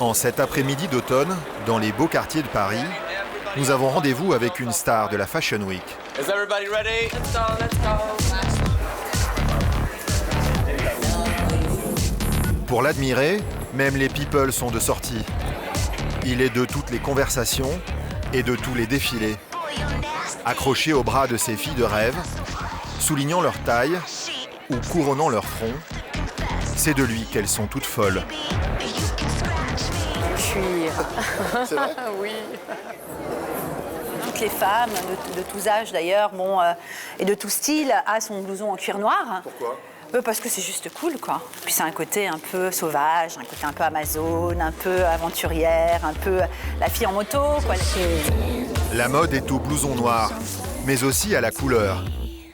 En cet après-midi d'automne, dans les beaux quartiers de Paris, nous avons rendez-vous avec une star de la Fashion Week. Pour l'admirer, même les people sont de sortie. Il est de toutes les conversations et de tous les défilés. Accroché au bras de ses filles de rêve, soulignant leur taille ou couronnant leur front, c'est de lui qu'elles sont toutes folles. Cuir. C'est vrai? Oui. Toutes les femmes, de tous âges d'ailleurs, et de tout style, a son blouson en cuir noir. Pourquoi? Parce que c'est juste cool, quoi. Puis c'est un côté un peu sauvage, un côté un peu Amazon, un peu aventurière, un peu la fille en moto, quoi. La mode est au blouson noir, mais aussi à la couleur,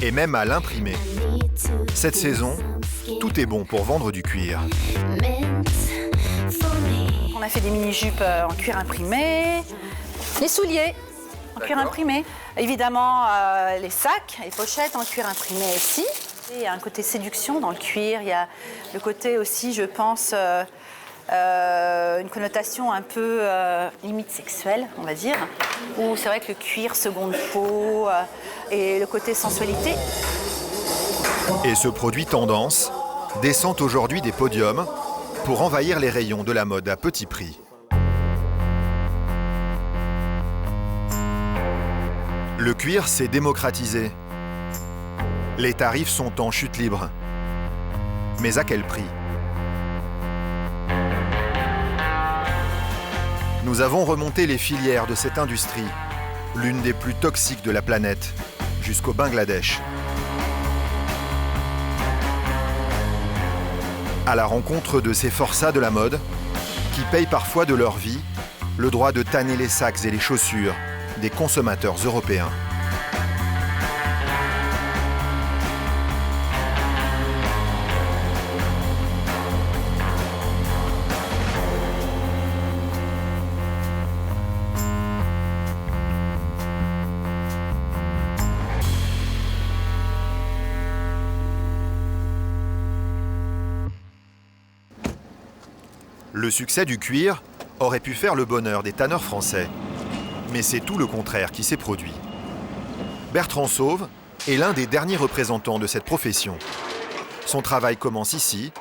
et même à l'imprimé. Cette saison, tout est bon pour vendre du cuir. On a fait des mini-jupes en cuir imprimé, les souliers en cuir imprimé, évidemment les sacs, les pochettes en cuir imprimé aussi. Il y a un côté séduction dans le cuir, il y a le côté aussi, je pense, une connotation un peu limite sexuelle, on va dire, où c'est vrai que le cuir, seconde peau, et le côté sensualité. Et ce produit tendance descend aujourd'hui des podiums pour envahir les rayons de la mode à petit prix. Le cuir s'est démocratisé. Les tarifs sont en chute libre. Mais à quel prix? Nous avons remonté les filières de cette industrie, l'une des plus toxiques de la planète, jusqu'au Bangladesh. À la rencontre de ces forçats de la mode, qui payent parfois de leur vie le droit de tanner les sacs et les chaussures des consommateurs européens. Le succès du cuir aurait pu faire le bonheur des tanneurs français. Mais c'est tout le contraire qui s'est produit. Bertrand Sauve est l'un des derniers représentants de cette profession. Son travail commence ici,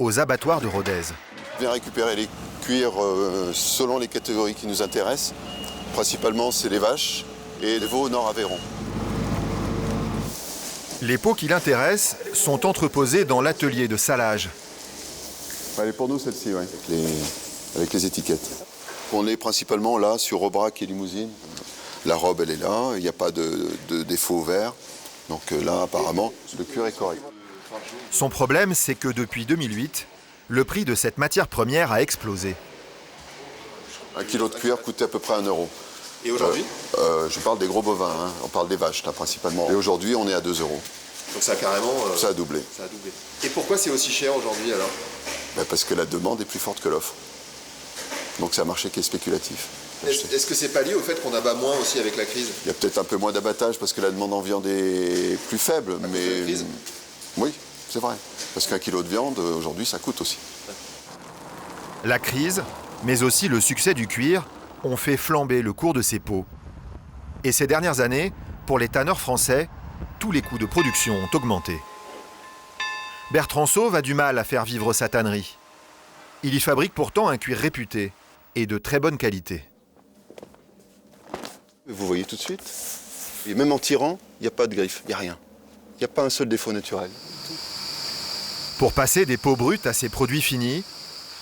aux abattoirs de Rodez. On vient récupérer les cuirs selon les catégories qui nous intéressent. Principalement, c'est les vaches et les veaux au Nord-Aveyron. Les peaux qui l'intéressent sont entreposées dans l'atelier de salage. Elle est pour nous, celle-ci, oui, avec les étiquettes. On est principalement là sur Aubrac et Limousine. La robe, elle est là, il n'y a pas de défaut vert. Donc là, apparemment, le cuir est correct. Son problème, c'est que depuis 2008, le prix de cette matière première a explosé. 1 kilo de cuir coûtait à peu près 1 €. Et aujourd'hui? Je parle des gros bovins, hein. On parle des vaches, là, principalement. Et aujourd'hui, on est à 2 €. Donc ça a carrément... Ça a doublé. Ça a doublé. Et pourquoi c'est aussi cher aujourd'hui, alors? Parce que la demande est plus forte que l'offre. Donc c'est un marché qui est spéculatif. Est-ce que c'est pas lié au fait qu'on abat moins aussi avec la crise? Il y a peut-être un peu moins d'abattage parce que la demande en viande est plus faible, mais... La crise? Oui, c'est vrai. Parce qu'1 kilo de viande, aujourd'hui, ça coûte aussi. La crise, mais aussi le succès du cuir, ont fait flamber le cours de ces peaux. Et ces dernières années, pour les tanneurs français, tous les coûts de production ont augmenté. Bertrand Sauve a du mal à faire vivre sa tannerie. Il y fabrique pourtant un cuir réputé et de très bonne qualité. Vous voyez tout de suite, et même en tirant, il n'y a pas de griffe, il n'y a rien. Il n'y a pas un seul défaut naturel. Pour passer des peaux brutes à ces produits finis,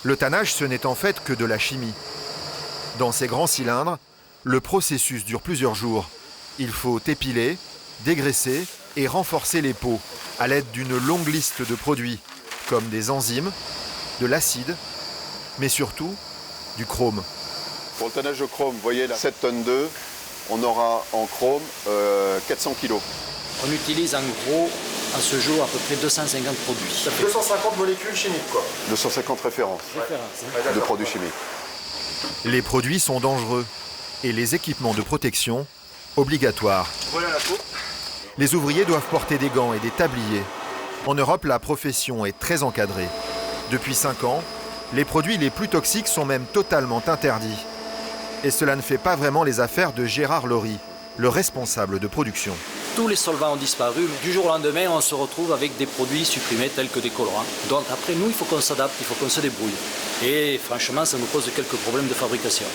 le tannage ce n'est en fait que de la chimie. Dans ces grands cylindres, le processus dure plusieurs jours. Il faut épiler, dégraisser et renforcer les peaux à l'aide d'une longue liste de produits, comme des enzymes, de l'acide, mais surtout du chrome. Pour le tannage de chrome, vous voyez là, 7 tonnes d'œufs, on aura en chrome 400 kilos. On utilise en gros, à ce jour, à peu près 250 produits. Ça fait 250 molécules chimiques, quoi. 250 références de produits chimiques. Les produits sont dangereux et les équipements de protection obligatoires. Voilà la peau. Les ouvriers doivent porter des gants et des tabliers. En Europe, la profession est très encadrée. Depuis 5 ans, Les produits les plus toxiques sont même totalement interdits. Et cela ne fait pas vraiment les affaires de Gérard Laurie, le responsable de production. Tous les solvants ont disparu. Du jour au lendemain, on se retrouve avec des produits supprimés tels que des colorants. Donc après, nous, il faut qu'on s'adapte, il faut qu'on se débrouille. Et franchement, ça nous pose quelques problèmes de fabrication.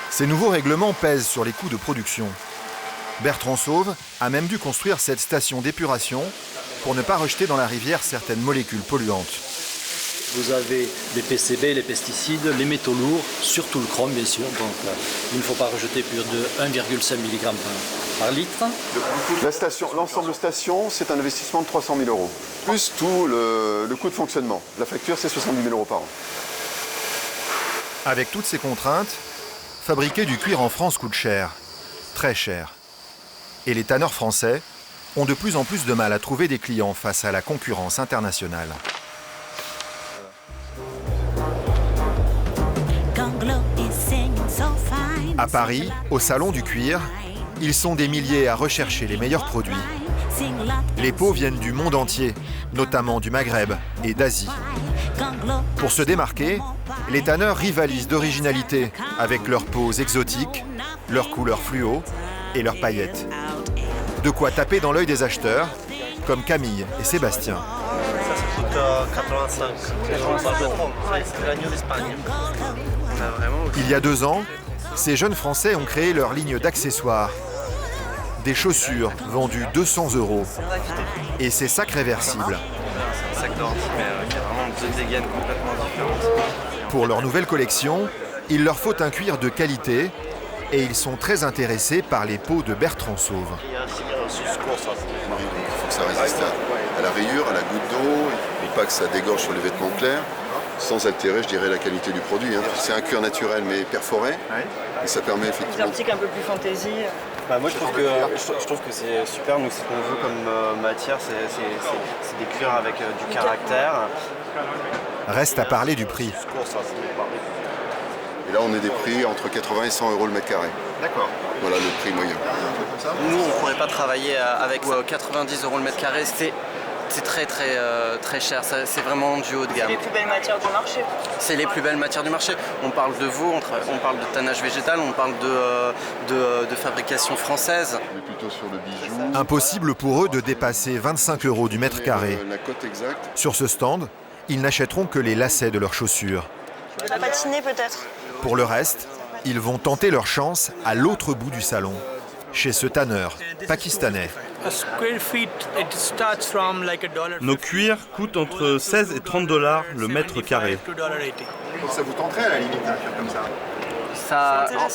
Ces nouveaux règlements pèsent sur les coûts de production. Bertrand Sauve a même dû construire cette station d'épuration pour ne pas rejeter dans la rivière certaines molécules polluantes. Vous avez les PCB, les pesticides, les métaux lourds, surtout le chrome bien sûr. Donc il ne faut pas rejeter plus de 1,5 mg par litre. L'ensemble de station, c'est un investissement de 300 000 €. Plus tout le coût de fonctionnement. La facture, c'est 70 000 € par an. Avec toutes ces contraintes, fabriquer du cuir en France coûte cher, très cher. Et les tanneurs français ont de plus en plus de mal à trouver des clients face à la concurrence internationale. À Paris, au Salon du Cuir, ils sont des milliers à rechercher les meilleurs produits. Les peaux viennent du monde entier, notamment du Maghreb et d'Asie. Pour se démarquer, les tanneurs rivalisent d'originalité avec leurs peaux exotiques, leurs couleurs fluo et leurs paillettes. De quoi taper dans l'œil des acheteurs, comme Camille et Sébastien. Ça coûte 85. C'est l'agneau d'Espagne. Il y a 2 ans, ces jeunes Français ont créé leur ligne d'accessoires. Des chaussures vendues 200 €. Et ces sacs réversibles. C'est un sac d'ordi, mais il y a vraiment 2 dégaines complètement différentes. Pour leur nouvelle collection, il leur faut un cuir de qualité et ils sont très intéressés par les peaux de Bertrand Sauve. Il faut que ça résiste à la rayure, à la goutte d'eau, et pas que ça dégorge sur les vêtements clairs, sans altérer, je dirais, la qualité du produit. C'est un cuir naturel mais perforé, et ça permet effectivement... Des articles un peu plus fantaisie. Moi je trouve que c'est super. Nous, ce qu'on veut comme matière, c'est des cuirs avec du caractère. Reste à parler du prix. Et là, on est des prix entre 80 et 100 € le mètre carré. D'accord. Voilà le prix moyen. Nous, on ne pourrait pas travailler avec 90 € le mètre carré. C'est très cher, c'est vraiment du haut de gamme. C'est les plus belles matières du marché. C'est les plus belles matières du marché. On parle de veau, on parle de tannage végétal, on parle de fabrication française. On est plutôt sur le bijou. Impossible pour eux de dépasser 25 € du mètre carré. La cote exacte. Sur ce stand, ils n'achèteront que les lacets de leurs chaussures. À patiner peut-être. Pour le reste, ils vont tenter leur chance à l'autre bout du salon, chez ce tanneur pakistanais. Nos cuirs coûtent entre 16 et 30 $ le mètre carré. Ça vous tenterait à la limite un cuir comme ça?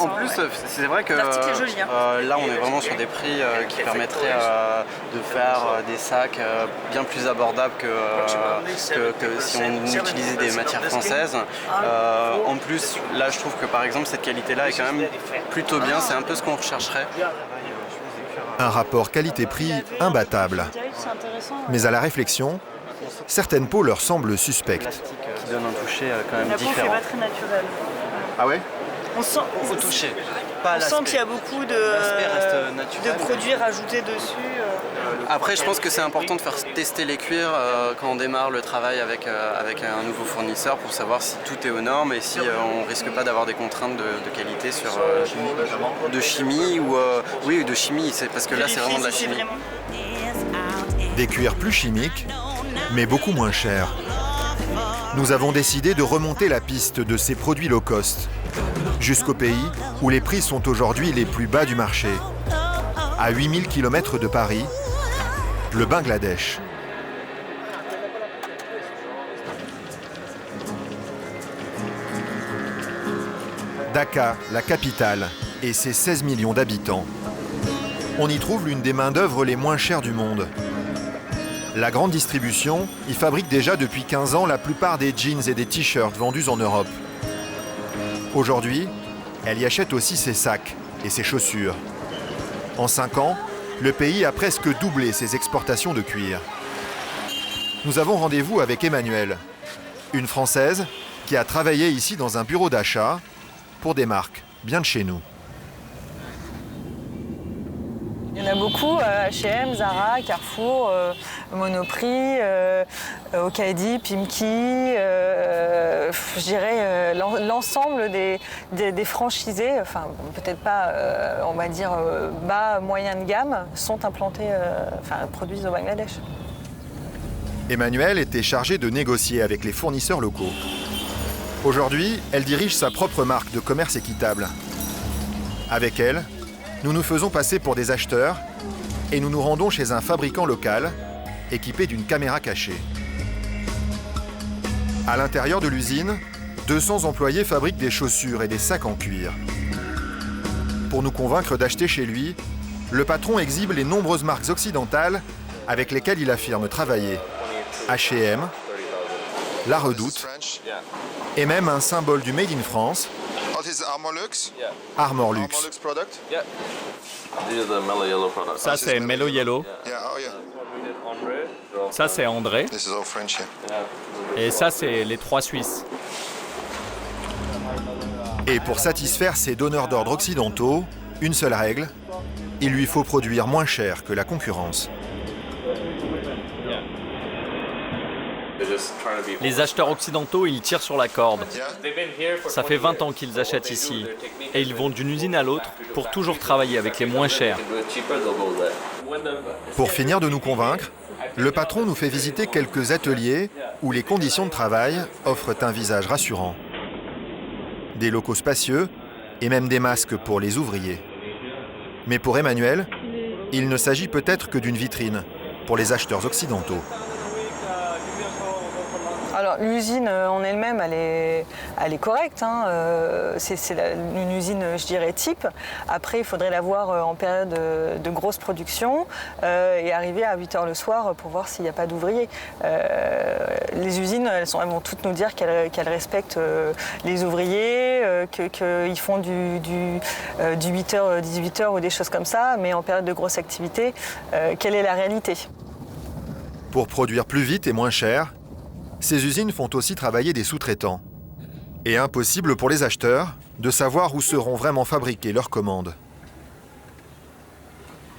En plus, c'est vrai que L'article est joli, là, on est vraiment sur des prix qui permettraient de faire des sacs bien plus abordables que si on utilisait des matières françaises. En plus, là, je trouve que par exemple, cette qualité-là est quand même plutôt bien. C'est un peu ce qu'on rechercherait. Un rapport qualité-prix imbattable. Mais à la réflexion, certaines peaux leur semblent suspectes. Qui donne un toucher quand même La peau fait différent. pas très naturel. Ah ouais? On sent, Au toucher. Pas on sent qu'il y a beaucoup L'aspect reste naturel. de produits rajoutés dessus. Après, je pense que c'est important de faire tester les cuirs quand on démarre le travail avec un nouveau fournisseur pour savoir si tout est aux normes et si on risque pas d'avoir des contraintes de qualité sur de chimie ou oui, de chimie. C'est parce que là, c'est vraiment de la chimie. Des cuirs plus chimiques, mais beaucoup moins chers. Nous avons décidé de remonter la piste de ces produits low cost, jusqu'au pays où les prix sont aujourd'hui les plus bas du marché. À 8000 km de Paris, le Bangladesh. Dhaka, la capitale, et ses 16 millions d'habitants. On y trouve l'une des main-d'œuvre les moins chères du monde. La grande distribution y fabrique déjà depuis 15 ans la plupart des jeans et des t-shirts vendus en Europe. Aujourd'hui, elle y achète aussi ses sacs et ses chaussures. En 5 ans, le pays a presque doublé ses exportations de cuir. Nous avons rendez-vous avec Emmanuelle, une Française qui a travaillé ici dans un bureau d'achat pour des marques bien de chez nous. Il y en a beaucoup beaucoup H&M, Zara, Carrefour, Monoprix, Ocadi, Pimki, je dirais l'ensemble des franchisés, enfin peut-être pas, on va dire bas, moyen de gamme, sont implantés, produisent au Bangladesh. Emmanuelle était chargée de négocier avec les fournisseurs locaux. Aujourd'hui, elle dirige sa propre marque de commerce équitable. Avec elle, nous nous faisons passer pour des acheteurs et nous nous rendons chez un fabricant local équipé d'une caméra cachée. À l'intérieur de l'usine, 200 employés fabriquent des chaussures et des sacs en cuir. Pour nous convaincre d'acheter chez lui, le patron exhibe les nombreuses marques occidentales avec lesquelles il affirme travailler. H&M, La Redoute et même un symbole du Made in France, Armor Luxe. Ça c'est Mellow Yellow. Ça c'est André. Et ça c'est les 3 Suisses. Et pour satisfaire ces donneurs d'ordre occidentaux, une seule règle, il lui faut produire moins cher que la concurrence. Les acheteurs occidentaux, ils tirent sur la corde. Ça fait 20 ans qu'ils achètent ici. Et ils vont d'une usine à l'autre pour toujours travailler avec les moins chers. Pour finir de nous convaincre, le patron nous fait visiter quelques ateliers où les conditions de travail offrent un visage rassurant. Des locaux spacieux et même des masques pour les ouvriers. Mais pour Emmanuelle, il ne s'agit peut-être que d'une vitrine pour les acheteurs occidentaux. Alors l'usine en elle-même, elle est correcte. C'est une usine, je dirais, type. Après, il faudrait la voir en période de grosse production et arriver à 8h le soir pour voir s'il n'y a pas d'ouvriers. Les usines, elles vont toutes nous dire qu'elles respectent les ouvriers, qu'ils font du 8h, 18h ou des choses comme ça, mais en période de grosse activité, quelle est la réalité ? Pour produire plus vite et moins cher, ces usines font aussi travailler des sous-traitants. Et impossible pour les acheteurs de savoir où seront vraiment fabriquées leurs commandes.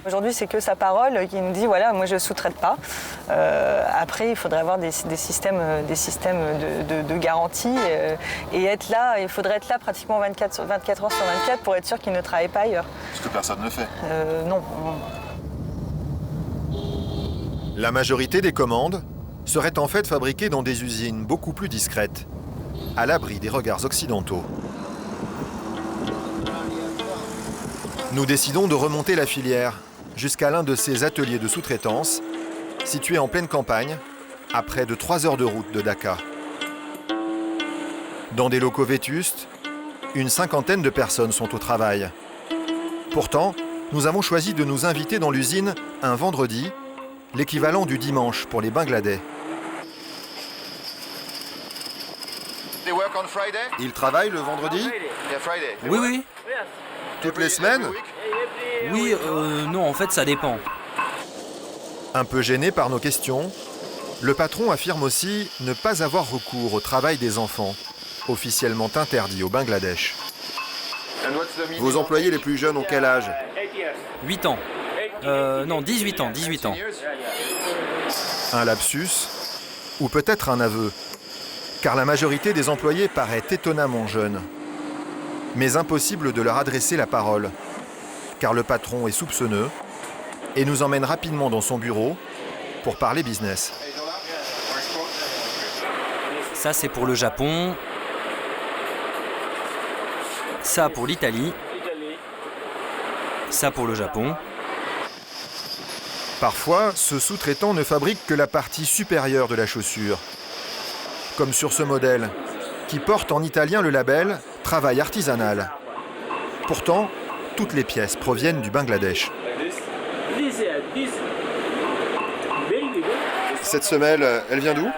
Aujourd'hui, c'est que sa parole qui nous dit voilà, moi je ne sous-traite pas. Après, il faudrait avoir des systèmes de garantie et être là. Il faudrait être là pratiquement 24 heures sur 24 pour être sûr qu'il ne travaille pas ailleurs. Ce que personne ne fait. Non. La majorité des commandes seraient en fait fabriquées dans des usines beaucoup plus discrètes, à l'abri des regards occidentaux. Nous décidons de remonter la filière jusqu'à l'un de ces ateliers de sous-traitance, situés en pleine campagne, à près de 3 heures de route de Dhaka. Dans des locaux vétustes, une 50aine de personnes sont au travail. Pourtant, nous avons choisi de nous inviter dans l'usine un vendredi, l'équivalent du dimanche pour les Bangladais. Ils travaillent le vendredi ? Oui, oui. Toutes les semaines ? Oui, non, en fait, ça dépend. Un peu gêné par nos questions, le patron affirme aussi ne pas avoir recours au travail des enfants, officiellement interdit au Bangladesh. Vos employés les plus jeunes ont quel âge ? 8 ans. Non, 18 ans. Un lapsus, ou peut-être un aveu, car la majorité des employés paraît étonnamment jeune. Mais impossible de leur adresser la parole, car le patron est soupçonneux et nous emmène rapidement dans son bureau pour parler business. Ça, c'est pour le Japon. Ça pour l'Italie. Ça pour le Japon. Parfois, ce sous-traitant ne fabrique que la partie supérieure de la chaussure, comme sur ce modèle, qui porte en italien le label « Travail artisanal ». Pourtant, toutes les pièces proviennent du Bangladesh. Cette semelle, elle vient d'où ?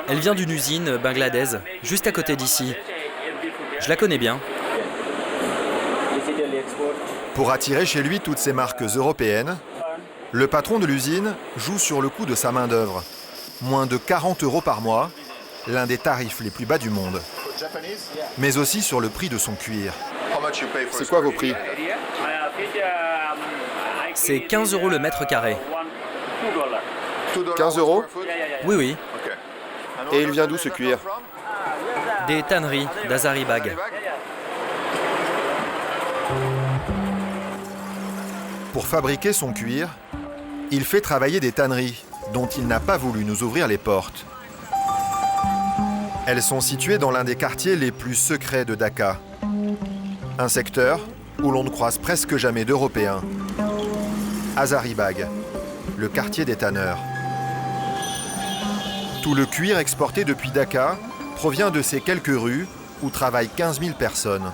Elle vient d'une usine bangladaise, juste à côté d'ici. Je la connais bien. Pour attirer chez lui toutes ces marques européennes, le patron de l'usine joue sur le coût de sa main-d'œuvre. Moins de 40 € par mois, l'un des tarifs les plus bas du monde. Mais aussi sur le prix de son cuir. C'est quoi vos prix ? C'est 15 € le mètre carré. 15 €? Oui, oui. Et il vient d'où ce cuir? Des tanneries d'Hazaribagh. Pour fabriquer son cuir, il fait travailler des tanneries dont il n'a pas voulu nous ouvrir les portes. Elles sont situées dans l'un des quartiers les plus secrets de Dhaka. Un secteur où l'on ne croise presque jamais d'Européens. Hazaribagh, le quartier des tanneurs. Tout le cuir exporté depuis Dhaka provient de ces quelques rues où travaillent 15 000 personnes.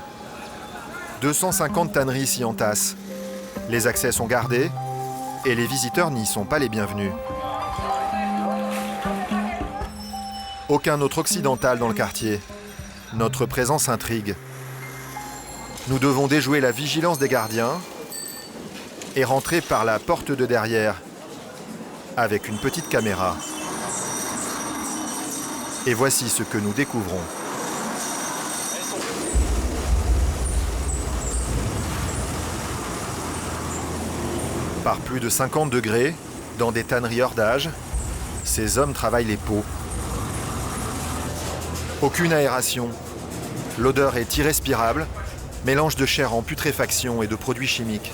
250 tanneries s'y entassent. Les accès sont gardés et les visiteurs n'y sont pas les bienvenus. Aucun autre occidental dans le quartier. Notre présence intrigue. Nous devons déjouer la vigilance des gardiens et rentrer par la porte de derrière avec une petite caméra. Et voici ce que nous découvrons. Par plus de 50 degrés, dans des tanneries hors d'âge, ces hommes travaillent les peaux. Aucune aération. L'odeur est irrespirable, mélange de chair en putréfaction et de produits chimiques.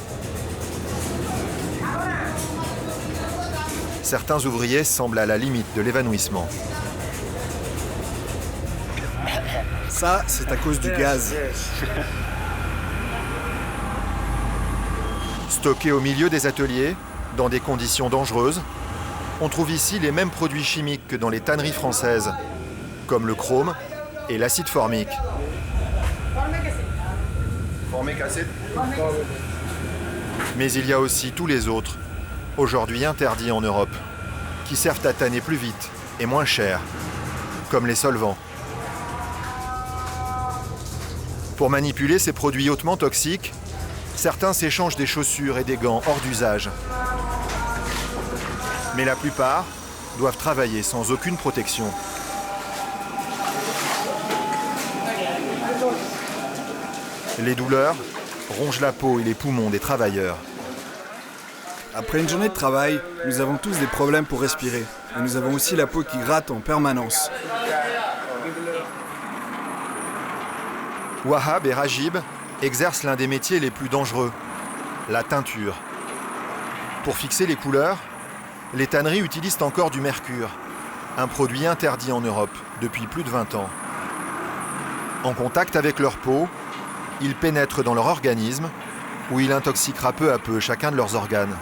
Certains ouvriers semblent à la limite de l'évanouissement. Ça, c'est à cause du gaz. Stockés au milieu des ateliers, dans des conditions dangereuses, on trouve ici les mêmes produits chimiques que dans les tanneries françaises, comme le chrome et l'acide formique. Mais il y a aussi tous les autres, aujourd'hui interdits en Europe, qui servent à tanner plus vite et moins cher, comme les solvants. Pour manipuler ces produits hautement toxiques, certains s'échangent des chaussures et des gants hors d'usage. Mais la plupart doivent travailler sans aucune protection. Les douleurs rongent la peau et les poumons des travailleurs. Après une journée de travail, nous avons tous des problèmes pour respirer. Et nous avons aussi la peau qui gratte en permanence. Wahab et Rajib exercent l'un des métiers les plus dangereux, la teinture. Pour fixer les couleurs, les tanneries utilisent encore du mercure, un produit interdit en Europe depuis plus de 20 ans. En contact avec leur peau, il pénètre dans leur organisme, où il intoxiquera peu à peu chacun de leurs organes.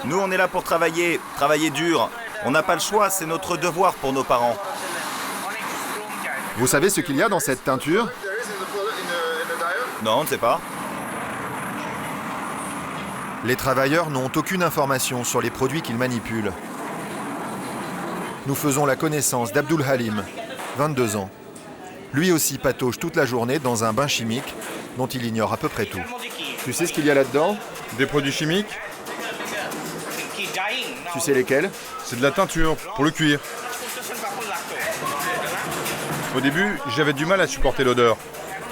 Nous, on est là pour travailler dur. On n'a pas le choix, c'est notre devoir pour nos parents. Vous savez ce qu'il y a dans cette teinture? Non, on ne sait pas. Les travailleurs n'ont aucune information sur les produits qu'ils manipulent. Nous faisons la connaissance d'Abdul Halim, 22 ans. Lui aussi patauge toute la journée dans un bain chimique dont il ignore à peu près tout. Tu sais ce qu'il y a là-dedans? Des produits chimiques? Tu sais lesquels? C'est de la teinture, pour le cuir. Au début, j'avais du mal à supporter l'odeur.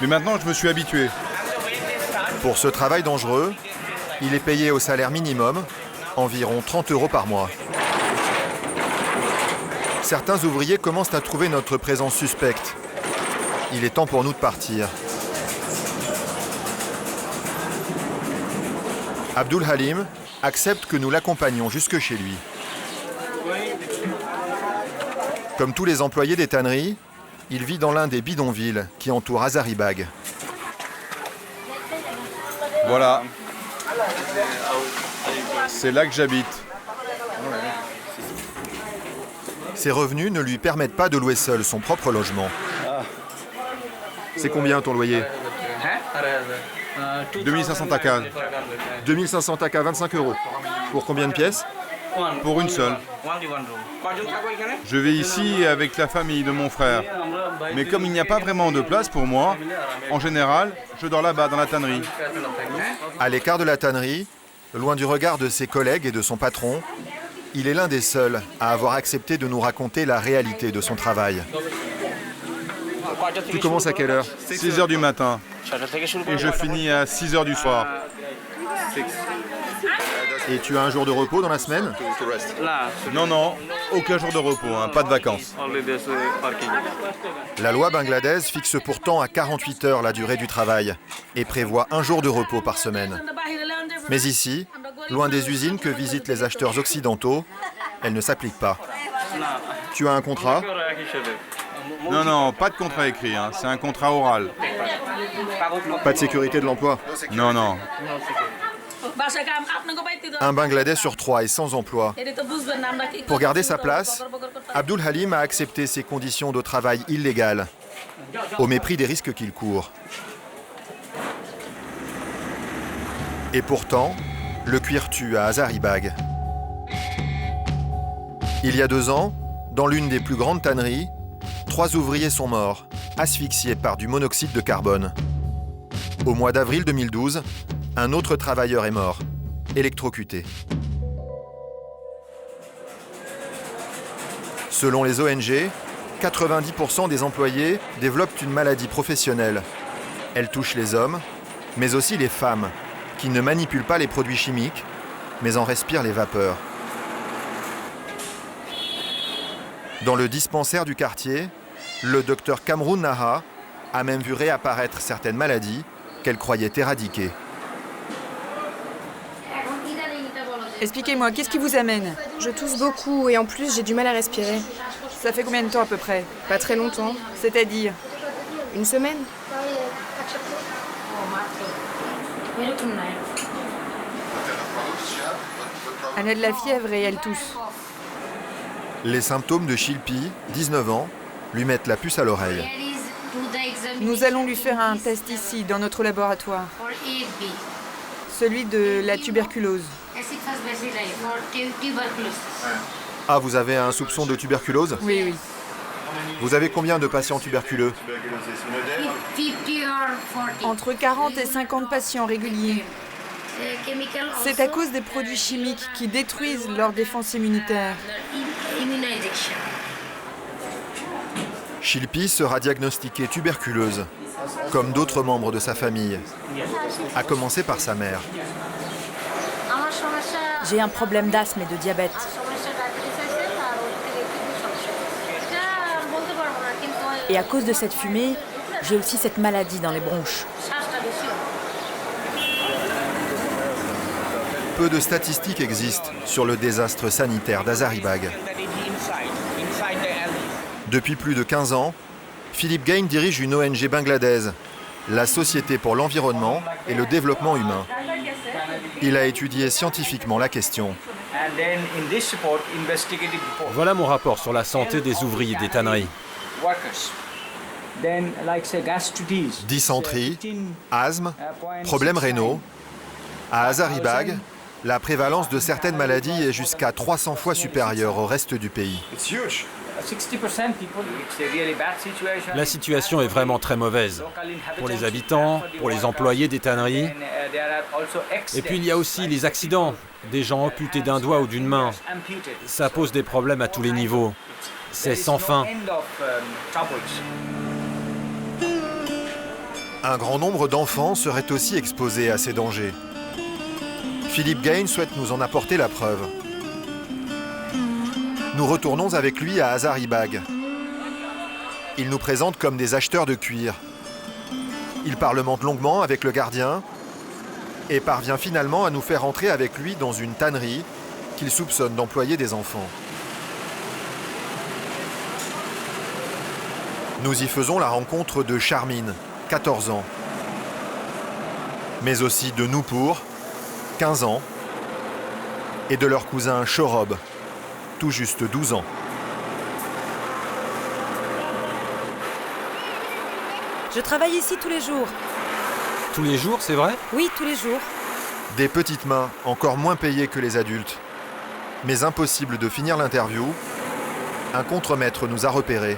Mais maintenant, je me suis habitué. Pour ce travail dangereux, il est payé au salaire minimum, environ 30 € par mois. Certains ouvriers commencent à trouver notre présence suspecte. Il est temps pour nous de partir. Abdul Halim accepte que nous l'accompagnions jusque chez lui. Comme tous les employés des tanneries, il vit dans l'un des bidonvilles qui entourent Hazaribagh. Voilà. C'est là que j'habite. Ses revenus ne lui permettent pas de louer seul son propre logement. C'est combien ton loyer? 2500 taka. 2500 taka, 25 €. Pour combien de pièces? Pour une seule. Je vais ici avec la famille de mon frère. Mais comme il n'y a pas vraiment de place pour moi, en général, je dors là-bas dans la tannerie. À l'écart de la tannerie, loin du regard de ses collègues et de son patron, il est l'un des seuls à avoir accepté de nous raconter la réalité de son travail. Tu commences à quelle heure? 6 h du matin. Et je finis à 6 h du soir. Et tu as un jour de repos dans la semaine? Non, non, aucun jour de repos, hein, pas de vacances. La loi bangladaise fixe pourtant à 48 heures la durée du travail et prévoit un jour de repos par semaine. Mais ici, loin des usines que visitent les acheteurs occidentaux, elle ne s'applique pas. Tu as un contrat? Non, non, pas de contrat écrit, hein, c'est un contrat oral. Pas de sécurité de l'emploi? Non, non. Un Bangladais sur 3 est sans emploi. Pour garder sa place, Abdul Halim a accepté ces conditions de travail illégales, au mépris des risques qu'il court. Et pourtant, le cuir tue à Hazaribagh. Il y a 2 ans, dans l'une des plus grandes tanneries, 3 ouvriers sont morts, asphyxiés par du monoxyde de carbone. Au mois d'avril 2012, un autre travailleur est mort, électrocuté. Selon les ONG, 90% des employés développent une maladie professionnelle. Elle touche les hommes, mais aussi les femmes, qui ne manipulent pas les produits chimiques, mais en respirent les vapeurs. Dans le dispensaire du quartier, le docteur Kamrun Naha a même vu réapparaître certaines maladies qu'elle croyait éradiquées. Expliquez-moi, qu'est-ce qui vous amène? Je tousse beaucoup et en plus j'ai du mal à respirer. Ça fait combien de temps à peu près? Pas très longtemps. C'est-à-dire? Une semaine. Elle a de la fièvre et elle tousse. Les symptômes de Shilpi, 19 ans, lui mettent la puce à l'oreille. Nous allons lui faire un test ici, dans notre laboratoire. Celui de la tuberculose. Ah, vous avez un soupçon de tuberculose? Oui, oui. Vous avez combien de patients tuberculeux? Entre 40 et 50 patients réguliers. C'est à cause des produits chimiques qui détruisent leur défense immunitaire. Shilpi sera diagnostiquée tuberculeuse, comme d'autres membres de sa famille, à commencer par sa mère. J'ai un problème d'asthme et de diabète. Et à cause de cette fumée, j'ai aussi cette maladie dans les bronches. Peu de statistiques existent sur le désastre sanitaire d'Hazaribagh. Depuis plus de 15 ans, Philippe Gain dirige une ONG bangladaise, la Société pour l'environnement et le développement humain. Il a étudié scientifiquement la question. Voilà mon rapport sur la santé des ouvriers des tanneries. Dysenterie, asthme, problèmes rénaux. À Hazaribagh, la prévalence de certaines maladies est jusqu'à 300 fois supérieure au reste du pays. La situation est vraiment très mauvaise pour les habitants, pour les employés des tanneries. Et puis il y a aussi les accidents, des gens amputés d'un doigt ou d'une main. Ça pose des problèmes à tous les niveaux. C'est sans fin. Un grand nombre d'enfants seraient aussi exposés à ces dangers. Philippe Gain souhaite nous en apporter la preuve. Nous retournons avec lui à Hazaribagh. Il nous présente comme des acheteurs de cuir. Il parlemente longuement avec le gardien et parvient finalement à nous faire entrer avec lui dans une tannerie qu'il soupçonne d'employer des enfants. Nous y faisons la rencontre de Charmine, 14 ans, mais aussi de Noupour, 15 ans, et de leur cousin Shorob, tout juste 12 ans. Je travaille ici tous les jours. Tous les jours, c'est vrai? Oui, tous les jours. Des petites mains, encore moins payées que les adultes. Mais impossible de finir l'interview, un contremaître nous a repérés.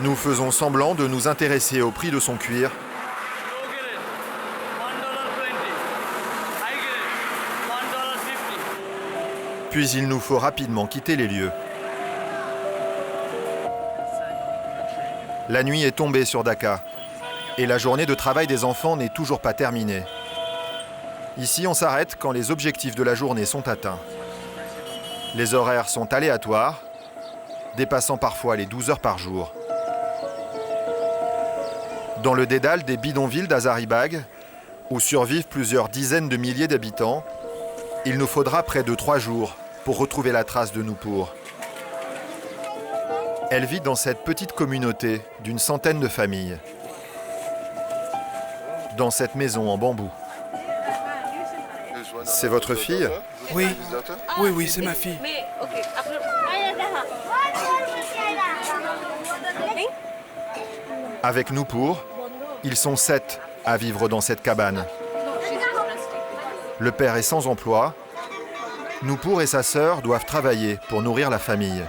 Nous faisons semblant de nous intéresser au prix de son cuir. Puis il nous faut rapidement quitter les lieux. La nuit est tombée sur Dhaka et la journée de travail des enfants n'est toujours pas terminée. Ici, on s'arrête quand les objectifs de la journée sont atteints. Les horaires sont aléatoires, dépassant parfois les 12 heures par jour. Dans le dédale des bidonvilles d'Hazaribagh, où survivent plusieurs dizaines de milliers d'habitants, il nous faudra près de 3 jours pour retrouver la trace de Nupur. Elle vit dans cette petite communauté d'une centaine de familles. Dans cette maison en bambou. C'est votre fille ? Oui, oui, c'est ma fille. Avec Nupur, ils sont 7 à vivre dans cette cabane. Le père est sans emploi. Nupur et sa sœur doivent travailler pour nourrir la famille.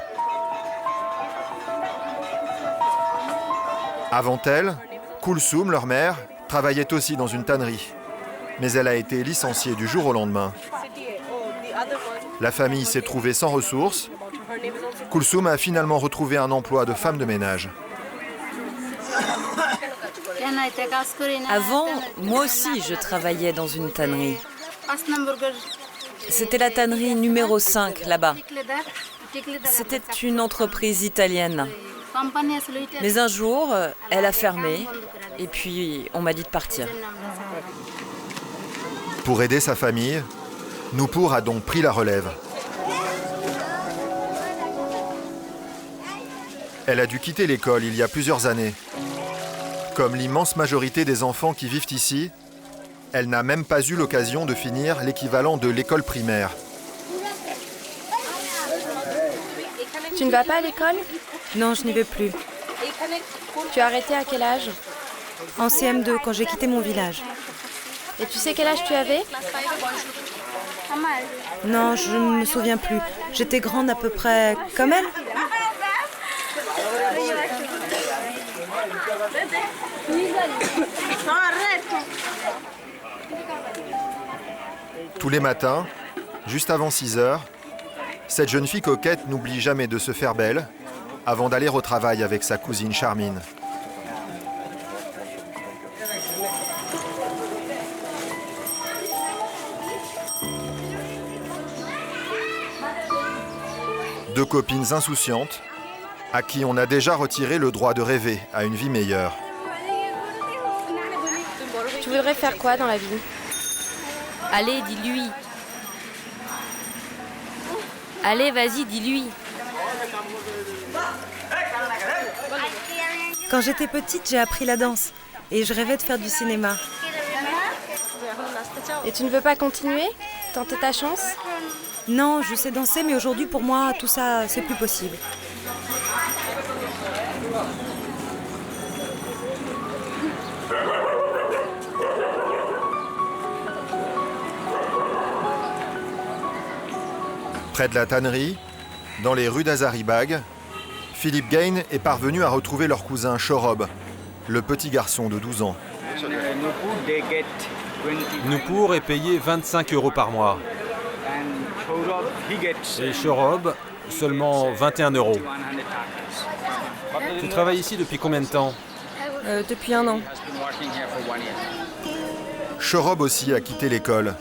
Avant elle, Kulsum, leur mère, travaillait aussi dans une tannerie. Mais elle a été licenciée du jour au lendemain. La famille s'est trouvée sans ressources. Kulsum a finalement retrouvé un emploi de femme de ménage. Avant, moi aussi, je travaillais dans une tannerie. C'était la tannerie numéro 5, là-bas. C'était une entreprise italienne. Mais un jour, elle a fermé, et puis on m'a dit de partir. Pour aider sa famille, Nupur a donc pris la relève. Elle a dû quitter l'école il y a plusieurs années. Comme l'immense majorité des enfants qui vivent ici, elle n'a même pas eu l'occasion de finir l'équivalent de l'école primaire. Tu ne vas pas à l'école? Non, je n'y vais plus. Tu as arrêté à quel âge? En CM2, quand j'ai quitté mon village. Et tu sais quel âge tu avais? Non, je ne me souviens plus. J'étais grande à peu près comme elle. Tous les matins, juste avant 6 heures, cette jeune fille coquette n'oublie jamais de se faire belle avant d'aller au travail avec sa cousine Charmine. Deux copines insouciantes à qui on a déjà retiré le droit de rêver à une vie meilleure. Tu voudrais faire quoi dans la vie? Allez, dis-lui. Allez, vas-y, dis-lui. Quand j'étais petite, j'ai appris la danse et je rêvais de faire du cinéma. Et tu ne veux pas continuer? Tenter ta chance? Non, je sais danser, mais aujourd'hui, pour moi, tout ça, c'est plus possible. Près de la tannerie, dans les rues d'Hazaribagh, Philippe Gain est parvenu à retrouver leur cousin Shorob, le petit garçon de 12 ans. Nupur est payé 25 € par mois. Et Shorob, seulement 21 €. Tu travailles ici depuis combien de temps? Depuis 1 an. Shorob aussi a quitté l'école.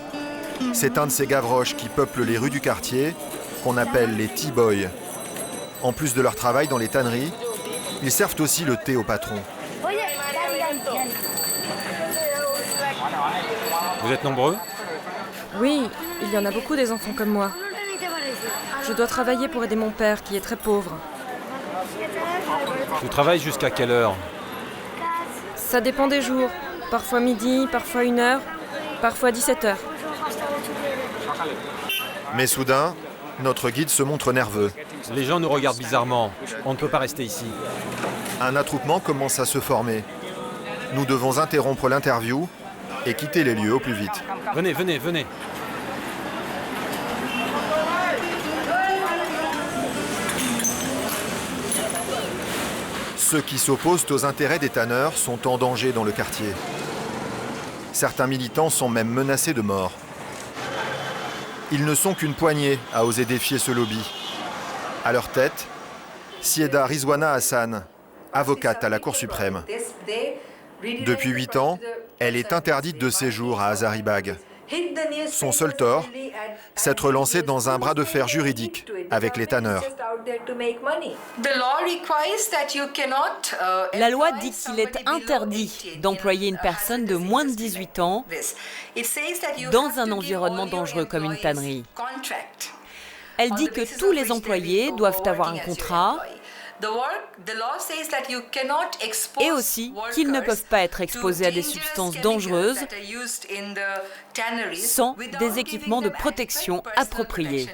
C'est un de ces gavroches qui peuplent les rues du quartier, qu'on appelle les T-boys. En plus de leur travail dans les tanneries, ils servent aussi le thé au patron. Vous êtes nombreux? Oui, il y en a beaucoup des enfants comme moi. Je dois travailler pour aider mon père qui est très pauvre. Tu travailles jusqu'à quelle heure? Ça dépend des jours. Parfois midi, parfois 1 heure, parfois 17 heures. Mais soudain, notre guide se montre nerveux. Les gens nous regardent bizarrement. On ne peut pas rester ici. Un attroupement commence à se former. Nous devons interrompre l'interview et quitter les lieux au plus vite. Venez, venez, venez. Ceux qui s'opposent aux intérêts des tanneurs sont en danger dans le quartier. Certains militants sont même menacés de mort. Ils ne sont qu'une poignée à oser défier ce lobby. À leur tête, Sieda Rizwana Hassan, avocate à la Cour suprême. Depuis 8 ans, elle est interdite de séjour à Hazaribagh. Son seul tort, s'être lancé dans un bras de fer juridique avec les tanneurs. La loi dit qu'il est interdit d'employer une personne de moins de 18 ans dans un environnement dangereux comme une tannerie. Elle dit que tous les employés doivent avoir un contrat et aussi qu'ils ne peuvent pas être exposés à des substances dangereuses sans des équipements de protection appropriés.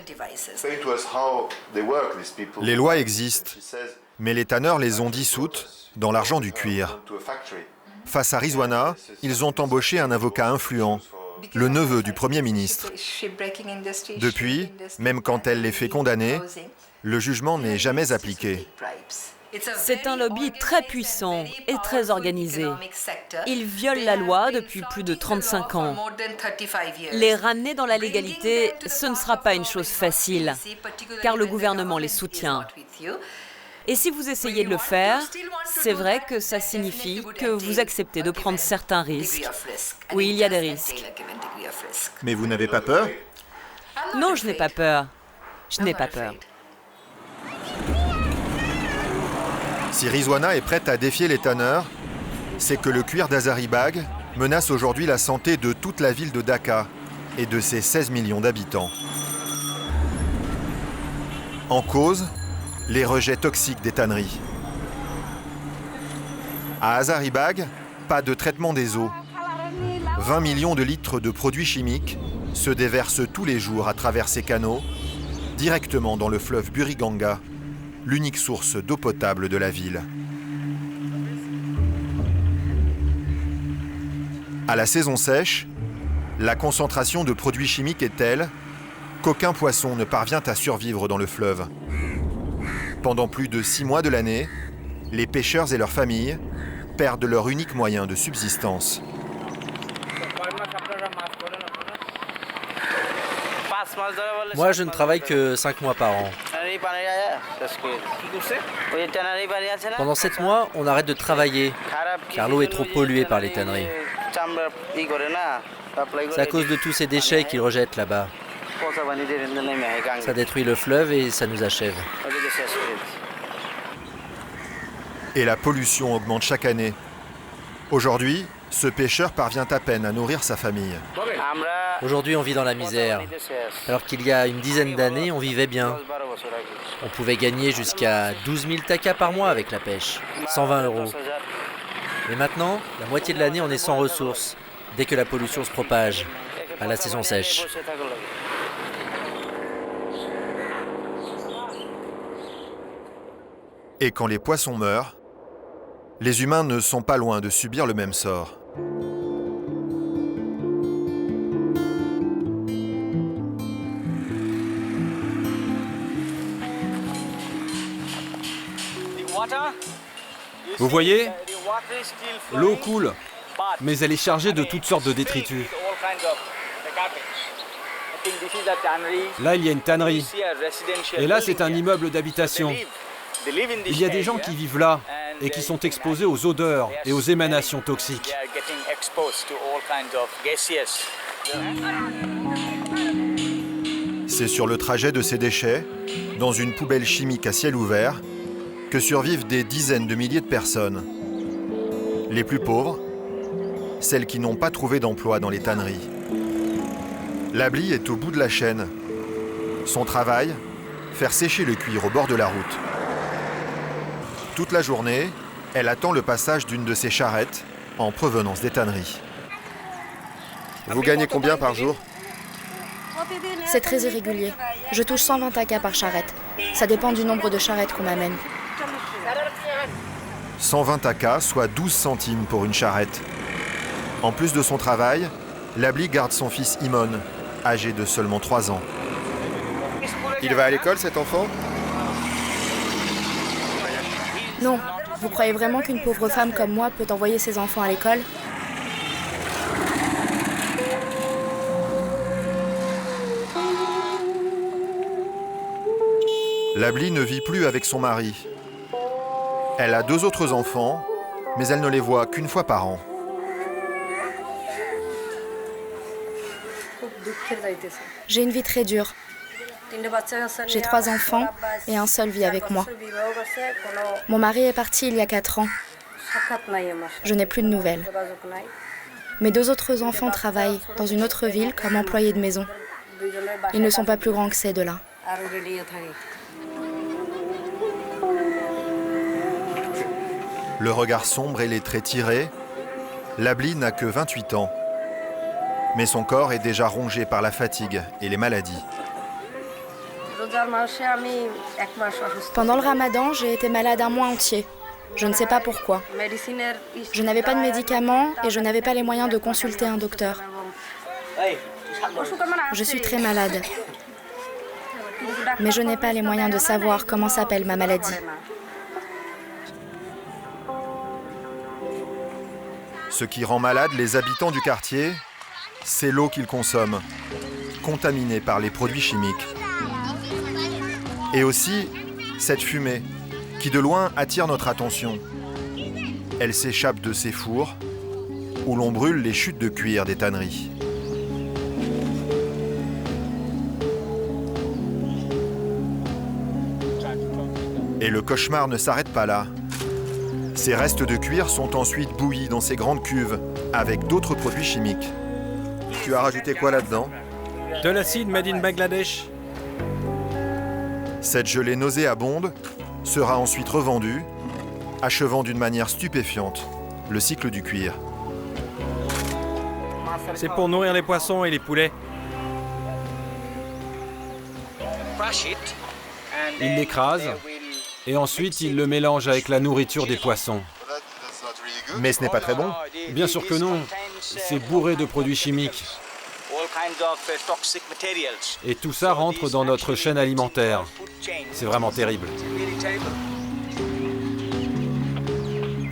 Les lois existent, mais les tanneurs les ont dissoutes dans l'argent du cuir. Face à Rizwana, ils ont embauché un avocat influent, le neveu du Premier ministre. Depuis, même quand elle les fait condamner, le jugement n'est jamais appliqué. C'est un lobby très puissant et très organisé. Ils violent la loi depuis plus de 35 ans. Les ramener dans la légalité, ce ne sera pas une chose facile, car le gouvernement les soutient. Et si vous essayez de le faire, c'est vrai que ça signifie que vous acceptez de prendre certains risques. Oui, il y a des risques. Mais vous n'avez pas peur? Non, je n'ai pas peur. Je n'ai pas peur. Si Rizwana est prête à défier les tanneurs, c'est que le cuir d'Hazaribagh menace aujourd'hui la santé de toute la ville de Dhaka et de ses 16 millions d'habitants. En cause, les rejets toxiques des tanneries. À Hazaribagh, pas de traitement des eaux. 20 millions de litres de produits chimiques se déversent tous les jours à travers ces canaux, directement dans le fleuve Buriganga, l'unique source d'eau potable de la ville. À la saison sèche, la concentration de produits chimiques est telle qu'aucun poisson ne parvient à survivre dans le fleuve. Pendant plus de 6 mois de l'année, les pêcheurs et leurs familles perdent leur unique moyen de subsistance. Moi, je ne travaille que 5 mois par an. Pendant 7 mois, on arrête de travailler, car l'eau est trop polluée par les tanneries. C'est à cause de tous ces déchets qu'ils rejettent là-bas. Ça détruit le fleuve et ça nous achève. Et la pollution augmente chaque année. Aujourd'hui, ce pêcheur parvient à peine à nourrir sa famille. Aujourd'hui, on vit dans la misère, alors qu'il y a une dizaine d'années, on vivait bien. On pouvait gagner jusqu'à 12 000 takas par mois avec la pêche, 120 €. Et maintenant, la moitié de l'année, on est sans ressources, dès que la pollution se propage, à la saison sèche. Et quand les poissons meurent, les humains ne sont pas loin de subir le même sort. Vous voyez, l'eau coule, mais elle est chargée de toutes sortes de détritus. Là, il y a une tannerie. Et là, c'est un immeuble d'habitation. Il y a des gens qui vivent là et qui sont exposés aux odeurs et aux émanations toxiques. C'est sur le trajet de ces déchets, dans une poubelle chimique à ciel ouvert, que survivent des dizaines de milliers de personnes. Les plus pauvres, celles qui n'ont pas trouvé d'emploi dans les tanneries. Labli est au bout de la chaîne. Son travail, faire sécher le cuir au bord de la route. Toute la journée, elle attend le passage d'une de ces charrettes en provenance des tanneries. Vous gagnez combien par jour? C'est très irrégulier. Je touche 120 takas par charrette. Ça dépend du nombre de charrettes qu'on m'amène. 120 takas, soit 12 centimes pour une charrette. En plus de son travail, Labli garde son fils Imon, âgé de seulement 3 ans. Il va à l'école, cet enfant? Non. Vous croyez vraiment qu'une pauvre femme comme moi peut envoyer ses enfants à l'école? Labli ne vit plus avec son mari. Elle a 2 autres enfants, mais elle ne les voit qu'une fois par an. J'ai une vie très dure. J'ai 3 enfants et un seul vit avec moi. Mon mari est parti il y a 4 ans. Je n'ai plus de nouvelles. Mes 2 autres enfants travaillent dans une autre ville comme employés de maison. Ils ne sont pas plus grands que ces 2-là. Le regard sombre et les traits tirés, Labli n'a que 28 ans. Mais son corps est déjà rongé par la fatigue et les maladies. Pendant le ramadan, j'ai été malade un mois entier. Je ne sais pas pourquoi. Je n'avais pas de médicaments et je n'avais pas les moyens de consulter un docteur. Je suis très malade. Mais je n'ai pas les moyens de savoir comment s'appelle ma maladie. Ce qui rend malade les habitants du quartier, c'est l'eau qu'ils consomment, contaminée par les produits chimiques. Et aussi, cette fumée, qui de loin attire notre attention. Elle s'échappe de ces fours, où l'on brûle les chutes de cuir des tanneries. Et le cauchemar ne s'arrête pas là. Ces restes de cuir sont ensuite bouillis dans ces grandes cuves, avec d'autres produits chimiques. Tu as rajouté quoi là-dedans? De l'acide made in Bangladesh. Cette gelée nauséabonde sera ensuite revendue, achevant d'une manière stupéfiante le cycle du cuir. C'est pour nourrir les poissons et les poulets. Ils l'écrasent et ensuite ils le mélangent avec la nourriture des poissons. Mais ce n'est pas très bon. Bien sûr que non. C'est bourré de produits chimiques. Et tout ça rentre dans notre chaîne alimentaire. C'est vraiment terrible.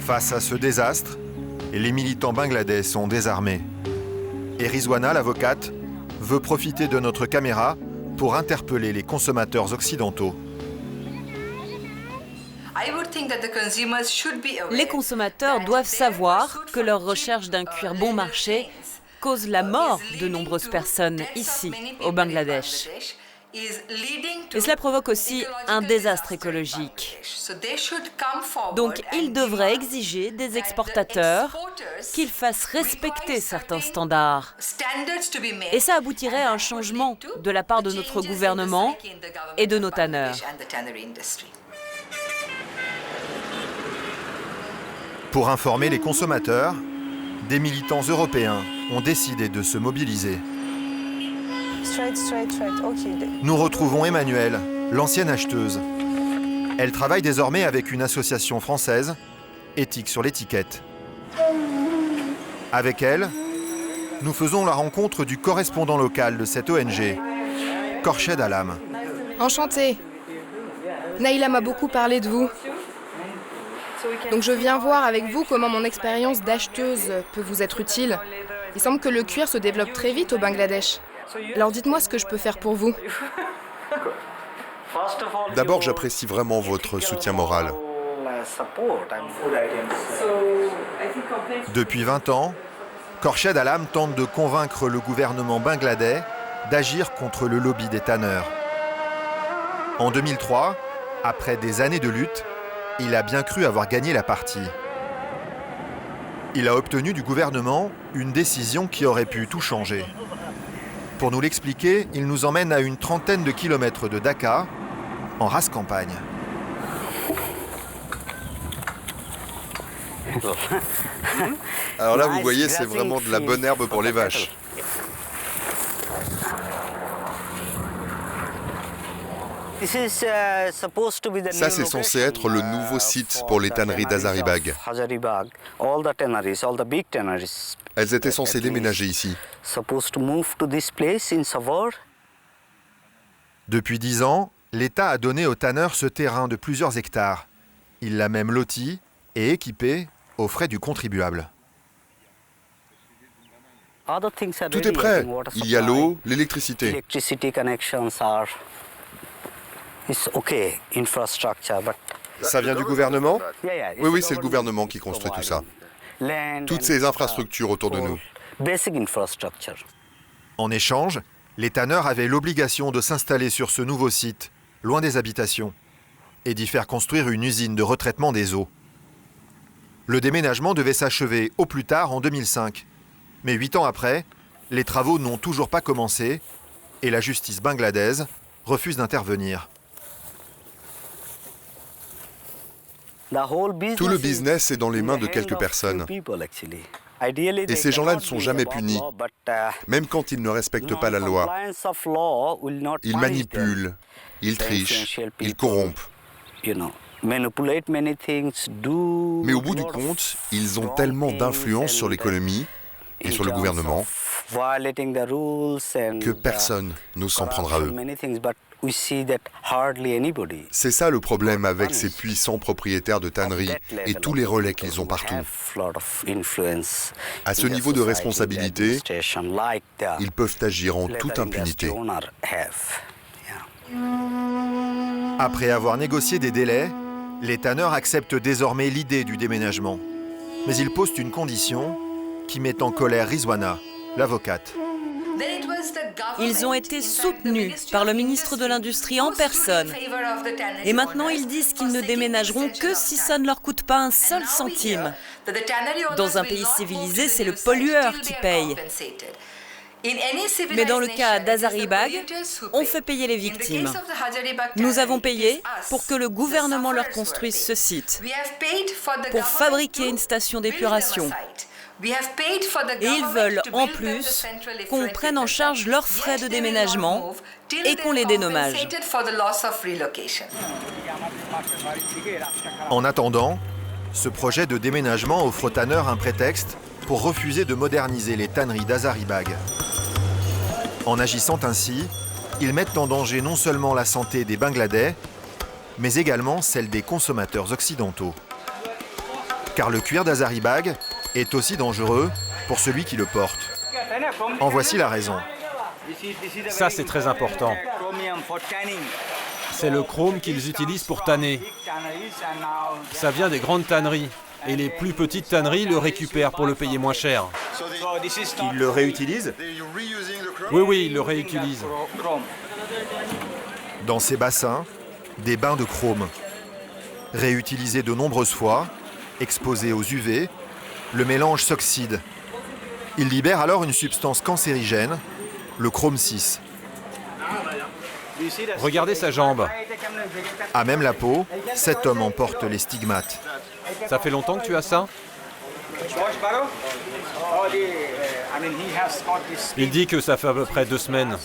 Face à ce désastre, les militants bangladais sont désarmés. Et Rizwana, l'avocate, veut profiter de notre caméra pour interpeller les consommateurs occidentaux. Les consommateurs doivent savoir que leur recherche d'un cuir bon marché cause la mort de nombreuses personnes ici, au Bangladesh. Et cela provoque aussi un désastre écologique. Donc, ils devraient exiger des exportateurs qu'ils fassent respecter certains standards. Et ça aboutirait à un changement de la part de notre gouvernement et de nos tanneurs. Pour informer les consommateurs, des militants européens ont décidé de se mobiliser. Nous retrouvons Emmanuelle, l'ancienne acheteuse. Elle travaille désormais avec une association française, Éthique sur l'étiquette. Avec elle, nous faisons la rencontre du correspondant local de cette ONG, Khorched Alam. Enchantée. Naïla m'a beaucoup parlé de vous. Donc je viens voir avec vous comment mon expérience d'acheteuse peut vous être utile. Il semble que le cuir se développe très vite au Bangladesh. Alors dites-moi ce que je peux faire pour vous. D'abord, j'apprécie vraiment votre soutien moral. Depuis 20 ans, Khorched Alam tente de convaincre le gouvernement bangladais d'agir contre le lobby des tanneurs. En 2003, après des années de lutte, il a bien cru avoir gagné la partie. Il a obtenu du gouvernement une décision qui aurait pu tout changer. Pour nous l'expliquer, il nous emmène à une trentaine de kilomètres de Dhaka, en rase campagne. Alors là, vous voyez, c'est vraiment de la bonne herbe pour les vaches. Ça, c'est censé être le nouveau site pour les tanneries d'Hazaribagh. Elles étaient censées déménager ici. Depuis 10 ans, l'État a donné aux tanneurs ce terrain de plusieurs hectares. Il l'a même loti et équipé aux frais du contribuable. Tout est prêt. Il y a l'eau, l'électricité. Ça vient du gouvernement? Oui, c'est le gouvernement qui construit tout ça. Toutes ces infrastructures autour de nous. En échange, les tanneurs avaient l'obligation de s'installer sur ce nouveau site, loin des habitations, et d'y faire construire une usine de retraitement des eaux. Le déménagement devait s'achever au plus tard en 2005. Mais 8 ans après, les travaux n'ont toujours pas commencé et la justice bangladaise refuse d'intervenir. Tout le business est dans les mains de quelques personnes. Et ces gens-là ne sont jamais punis, même quand ils ne respectent pas la loi. Ils manipulent, ils trichent, ils corrompent. Mais au bout du compte, ils ont tellement d'influence sur l'économie et sur le gouvernement que personne n'ose s'en prendre à eux. C'est ça le problème avec ces puissants propriétaires de tanneries et tous les relais qu'ils ont partout. À ce niveau de responsabilité, ils peuvent agir en toute impunité. Après avoir négocié des délais, les tanneurs acceptent désormais l'idée du déménagement. Mais ils posent une condition qui met en colère Rizwana, l'avocate. Ils ont été soutenus par le ministre de l'Industrie en personne. Et maintenant, ils disent qu'ils ne déménageront que si ça ne leur coûte pas un seul centime. Dans un pays civilisé, c'est le pollueur qui paye. Mais dans le cas d'Hazaribagh, on fait payer les victimes. Nous avons payé pour que le gouvernement leur construise ce site, pour fabriquer une station d'épuration. Et ils veulent en plus qu'on prenne en charge leurs frais de déménagement et qu'on les dédommage. En attendant, ce projet de déménagement offre aux tanneurs un prétexte pour refuser de moderniser les tanneries d'Hazaribagh. En agissant ainsi, ils mettent en danger non seulement la santé des Bangladais, mais également celle des consommateurs occidentaux. Car le cuir d'Hazaribagh est aussi dangereux pour celui qui le porte. En voici la raison. Ça, c'est très important. C'est le chrome qu'ils utilisent pour tanner. Ça vient des grandes tanneries. Et les plus petites tanneries le récupèrent pour le payer moins cher. Ils le réutilisent ? Oui, ils le réutilisent. Dans ces bassins, des bains de chrome. Réutilisés de nombreuses fois, exposés aux UV, le mélange s'oxyde. Il libère alors une substance cancérigène, le chrome 6. Regardez sa jambe. À même la peau, cet homme en porte les stigmates. Ça fait longtemps que tu as ça ? Il dit que ça fait à peu près 2 semaines.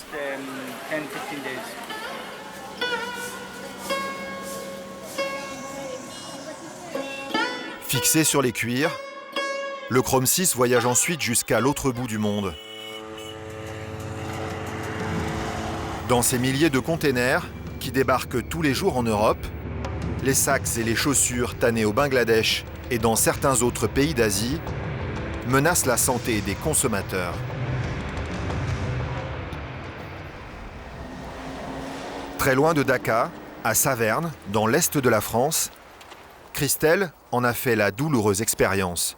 Fixé sur les cuirs, le chrome 6 voyage ensuite jusqu'à l'autre bout du monde. Dans ces milliers de containers qui débarquent tous les jours en Europe, les sacs et les chaussures tannés au Bangladesh et dans certains autres pays d'Asie menacent la santé des consommateurs. Très loin de Dhaka, à Saverne, dans l'est de la France, Christelle en a fait la douloureuse expérience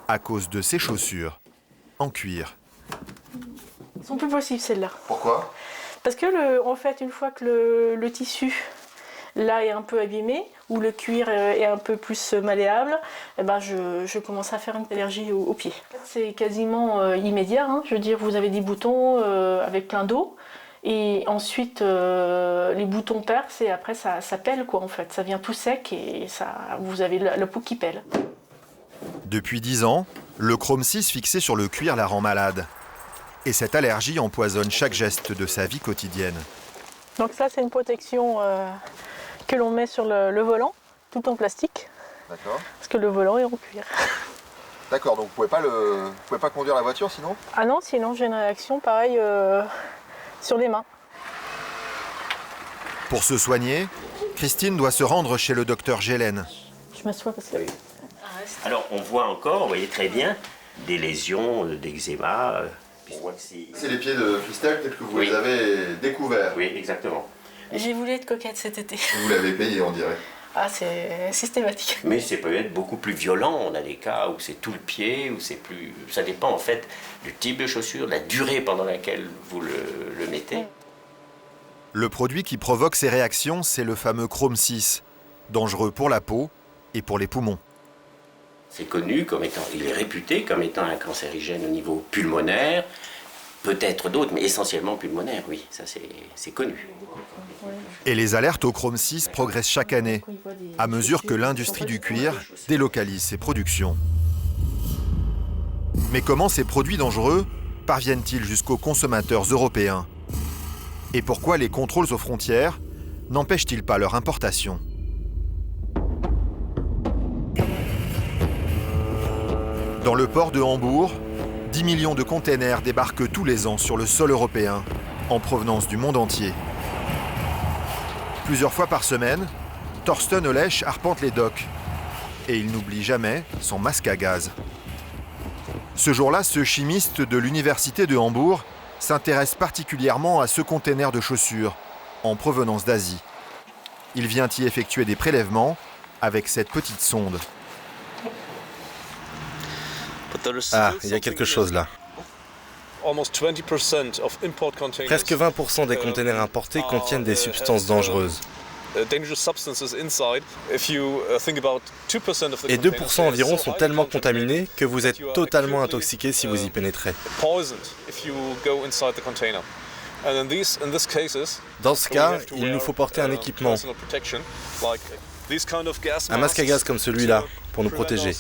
à cause de ses chaussures en cuir. Ils sont plus possibles celles-là. Pourquoi ? Parce que en fait, une fois que le tissu là est un peu abîmé, ou le cuir est un peu plus malléable, eh ben je commence à faire une allergie aux pieds. C'est quasiment immédiat, hein. Je veux dire, vous avez des boutons avec plein d'eau, et ensuite les boutons percent, et après ça pèle quoi en fait. Ça vient tout sec et vous avez la peau qui pèle. Depuis 10 ans, le chrome 6 fixé sur le cuir la rend malade. Et cette allergie empoisonne chaque geste de sa vie quotidienne. Donc ça, c'est une protection que l'on met sur le volant, tout en plastique. D'accord. Parce que le volant est en cuir. D'accord, donc vous pouvez pas conduire la voiture sinon ? Ah non, sinon j'ai une réaction pareille sur les mains. Pour se soigner, Christine doit se rendre chez le docteur Gélène. Je m'assois parce que... Alors on voit encore, vous voyez très bien, des lésions d'eczéma. C'est les pieds de Christelle, peut-être que vous les avez découverts. Oui, exactement. J'ai voulu être coquette cet été. Vous l'avez payé, on dirait. Ah, c'est systématique. Mais ça peut être beaucoup plus violent. On a des cas où c'est tout le pied, où c'est plus... Ça dépend en fait du type de chaussure, de la durée pendant laquelle vous le mettez. Le produit qui provoque ces réactions, c'est le fameux chrome 6, dangereux pour la peau et pour les poumons. C'est connu comme étant, il est réputé comme étant un cancérigène au niveau pulmonaire, peut-être d'autres, mais essentiellement pulmonaire, oui, ça c'est connu. Et les alertes au chrome 6 progressent chaque année, à mesure que l'industrie du cuir délocalise ses productions. Mais comment ces produits dangereux parviennent-ils jusqu'aux consommateurs européens? Et pourquoi les contrôles aux frontières n'empêchent-ils pas leur importation? Dans le port de Hambourg, 10 millions de containers débarquent tous les ans sur le sol européen, en provenance du monde entier. Plusieurs fois par semaine, Thorsten Olech arpente les docks. Et il n'oublie jamais son masque à gaz. Ce jour-là, ce chimiste de l'université de Hambourg s'intéresse particulièrement à ce container de chaussures, en provenance d'Asie. Il vient y effectuer des prélèvements avec cette petite sonde. Ah, il y a quelque chose là. Presque 20% des containers importés contiennent des substances dangereuses. Et 2% environ sont tellement contaminés que vous êtes totalement intoxiqué si vous y pénétrez. Dans ce cas, il nous faut porter un équipement, un masque à gaz comme celui-là, pour nous protéger.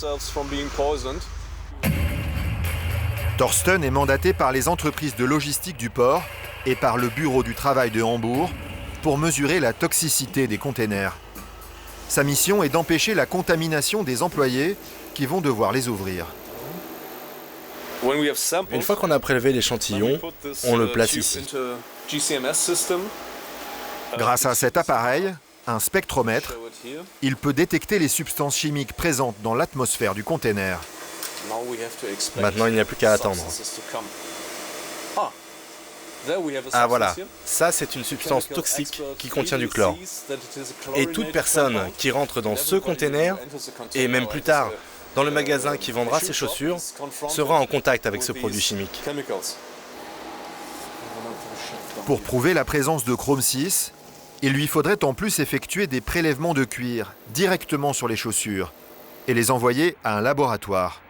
Thorsten est mandaté par les entreprises de logistique du port et par le bureau du travail de Hambourg pour mesurer la toxicité des containers. Sa mission est d'empêcher la contamination des employés qui vont devoir les ouvrir. Une fois qu'on a prélevé l'échantillon, on le place ici. Grâce à cet appareil, un spectromètre, il peut détecter les substances chimiques présentes dans l'atmosphère du container. Maintenant, il n'y a plus qu'à attendre. Ah voilà, ça c'est une substance toxique qui contient du chlore. Et toute personne qui rentre dans ce container, et même plus tard, dans le magasin qui vendra ses chaussures, sera en contact avec ce produit chimique. Pour prouver la présence de chrome 6, il lui faudrait en plus effectuer des prélèvements de cuir directement sur les chaussures et les envoyer à un laboratoire.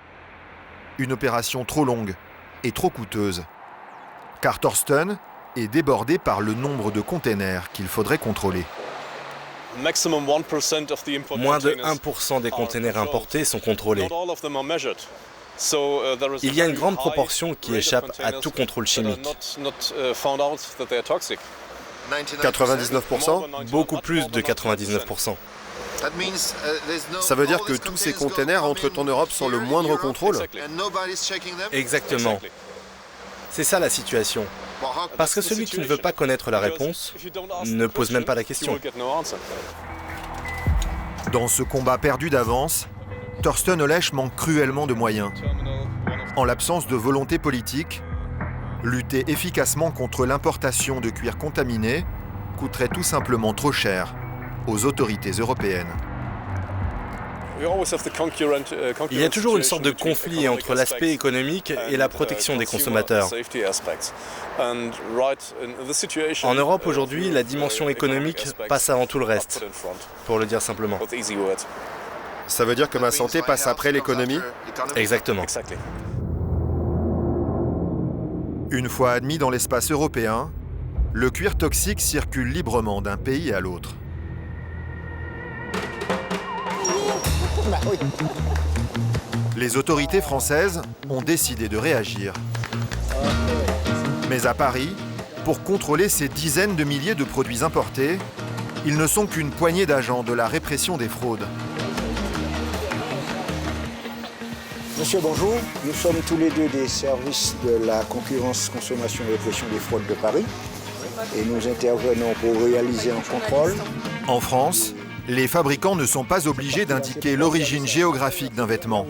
Une opération trop longue et trop coûteuse, car Thorsten est débordé par le nombre de containers qu'il faudrait contrôler. Moins de 1% des containers importés sont contrôlés. Il y a une grande proportion qui échappe à tout contrôle chimique. 99%? Beaucoup plus de 99%. Ça veut dire que tous ces containers entrent en Europe sans le moindre contrôle? Exactement. C'est ça la situation. Parce que celui qui ne veut pas connaître la réponse ne pose même pas la question. Dans ce combat perdu d'avance, Thorsten Olech manque cruellement de moyens. En l'absence de volonté politique, lutter efficacement contre l'importation de cuir contaminé coûterait tout simplement trop cher aux autorités européennes. Il y a toujours une sorte de conflit entre l'aspect économique et la protection des consommateurs. En Europe aujourd'hui, la dimension économique passe avant tout le reste, pour le dire simplement. Ça veut dire que ma santé passe après l'économie? Exactement. Une fois admis dans l'espace européen, le cuir toxique circule librement d'un pays à l'autre. Les autorités françaises ont décidé de réagir. Mais à Paris, pour contrôler ces dizaines de milliers de produits importés, ils ne sont qu'une poignée d'agents de la répression des fraudes. Monsieur, bonjour. Nous sommes tous les deux des services de la concurrence, consommation et répression des fraudes de Paris. Et nous intervenons pour réaliser un contrôle. En France, Les fabricants ne sont pas obligés d'indiquer l'origine géographique d'un vêtement.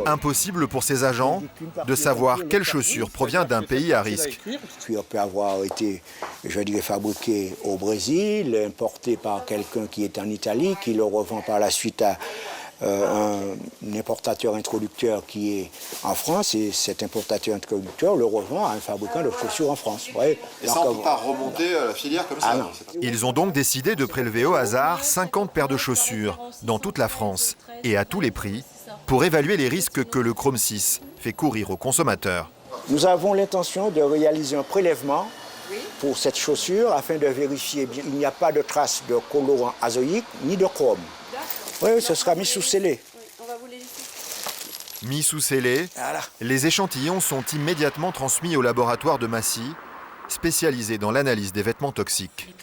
Impossible pour ces agents de savoir quelle chaussure provient d'un pays à risque. Le cuir peut avoir été, je dirais, fabriqué au Brésil, importé par quelqu'un qui est en Italie, qui le revend par la suite à un importateur introducteur qui est en France, et cet importateur introducteur le revend à un fabricant de chaussures en France. Et ça, on ne peut pas remonter la filière comme ça. Ils ont donc décidé de prélever au hasard 50 paires de chaussures dans toute la France et à tous les prix pour évaluer les risques que le chrome 6 fait courir aux consommateurs. Nous avons l'intention de réaliser un prélèvement pour cette chaussure afin de vérifier qu'il n'y a pas de traces de colorant azoïque ni de chrome. Oui, ce sera mis sous scellé. Mis sous scellé, les échantillons sont immédiatement transmis au laboratoire de Massy, spécialisé dans l'analyse des vêtements toxiques.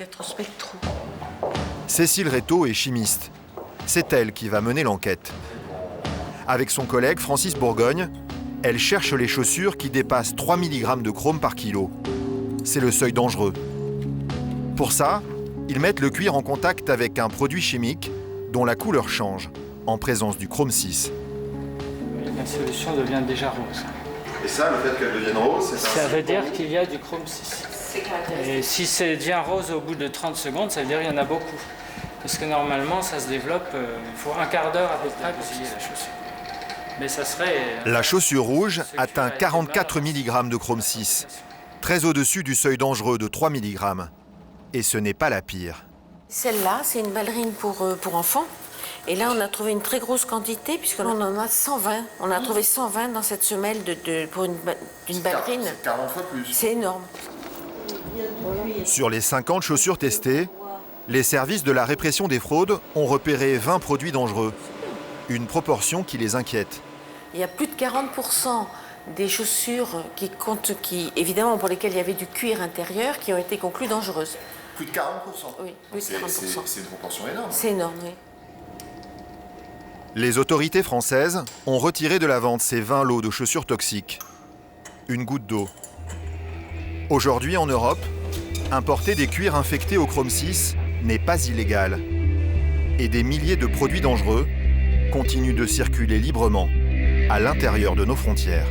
Cécile Rétaux est chimiste. C'est elle qui va mener l'enquête. Avec son collègue Francis Bourgogne, elle cherche les chaussures qui dépassent 3 mg de chrome par kilo. C'est le seuil dangereux. Pour ça, ils mettent le cuir en contact avec un produit chimique dont la couleur change en présence du chrome 6. La solution devient déjà rose. Et ça, le fait qu'elle devienne rose, ça veut dire qu'il y a du chrome 6. Et si c'est devient rose au bout de 30 secondes, ça veut dire qu'il y en a beaucoup. Parce que normalement, ça se développe, il faut un quart d'heure à peu près pour plier la chaussure. Mais ça serait... La chaussure rouge atteint 44 mg de chrome 6, très au-dessus du seuil dangereux de 3 mg. Et ce n'est pas la pire. Celle-là, c'est une ballerine pour enfants. Et là, on a trouvé une très grosse quantité, puisqu'on en a 120. On a trouvé 120 dans cette semelle pour une ballerine. C'est 40 fois plus. C'est énorme. Sur les 50 chaussures testées, les services de la répression des fraudes ont repéré 20 produits dangereux. Une proportion qui les inquiète. Il y a plus de 40% des chaussures évidemment, pour lesquelles il y avait du cuir intérieur, qui ont été conclues dangereuses. Plus de 40%? Oui, plus de 40%. C'est une proportion énorme. C'est énorme, oui. Les autorités françaises ont retiré de la vente ces 20 lots de chaussures toxiques. Une goutte d'eau. Aujourd'hui, en Europe, importer des cuirs infectés au chrome 6 n'est pas illégal. Et des milliers de produits dangereux continuent de circuler librement à l'intérieur de nos frontières.